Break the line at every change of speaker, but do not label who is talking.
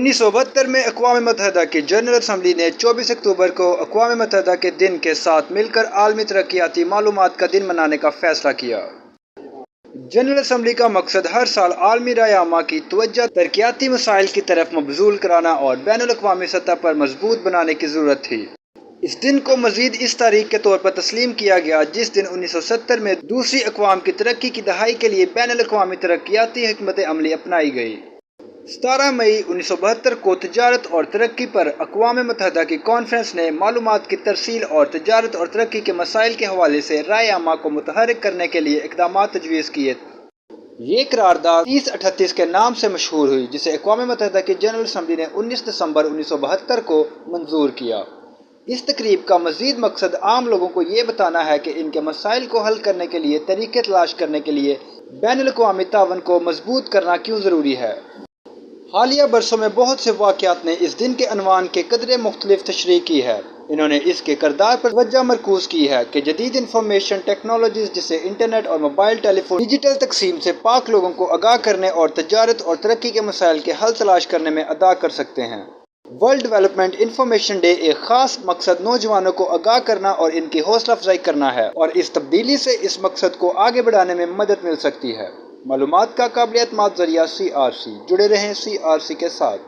1972 میں اقوام متحدہ کی جنرل اسمبلی نے 24 اکتوبر کو اقوام متحدہ کے دن کے ساتھ مل کر عالمی ترقیاتی معلومات کا دن منانے کا فیصلہ کیا۔ جنرل اسمبلی کا مقصد ہر سال عالمی رائے عامہ کی توجہ ترقیاتی مسائل کی طرف مبذول کرانا اور بین الاقوامی سطح پر مضبوط بنانے کی ضرورت تھی۔ اس دن کو مزید اس تاریخ کے طور پر تسلیم کیا گیا جس دن 1970 میں دوسری اقوام کی ترقی کی دہائی کے لیے بین الاقوامی ترقیاتی حکمت عملی اپنائی گئی۔ 17 مئی 1972 کو تجارت اور ترقی پر اقوام متحدہ کی کانفرنس نے معلومات کی ترسیل اور تجارت اور ترقی کے مسائل کے حوالے سے رائے عامہ کو متحرک کرنے کے لیے اقدامات تجویز کیے۔ یہ قرارداد 3038 کے نام سے مشہور ہوئی جسے اقوام متحدہ کی جنرل اسمبلی نے 19 دسمبر 1972 کو منظور کیا۔ اس تقریب کا مزید مقصد عام لوگوں کو یہ بتانا ہے کہ ان کے مسائل کو حل کرنے کے لیے طریقے تلاش کرنے کے لیے بین الاقوامی تعاون کو مضبوط کرنا کیوں ضروری ہے۔ حالیہ برسوں میں بہت سے واقعات نے اس دن کے عنوان کے قدرے مختلف تشریح کی ہے۔ انہوں نے اس کے کردار پر توجہ مرکوز کی ہے کہ جدید انفارمیشن ٹیکنالوجیز جیسے انٹرنیٹ اور موبائل ٹیلی فون ڈیجیٹل تقسیم سے پاک لوگوں کو آگاہ کرنے اور تجارت اور ترقی کے مسائل کے حل تلاش کرنے میں ادا کر سکتے ہیں۔ ورلڈ ڈیولپمنٹ انفارمیشن ڈے ایک خاص مقصد نوجوانوں کو آگاہ کرنا اور ان کی حوصلہ افزائی کرنا ہے اور اس تبدیلی سے اس مقصد کو آگے بڑھانے میں مدد مل سکتی ہے۔ معلومات کا قابل اعتماد ذریعہ CRC، جڑے رہیں CRC کے ساتھ۔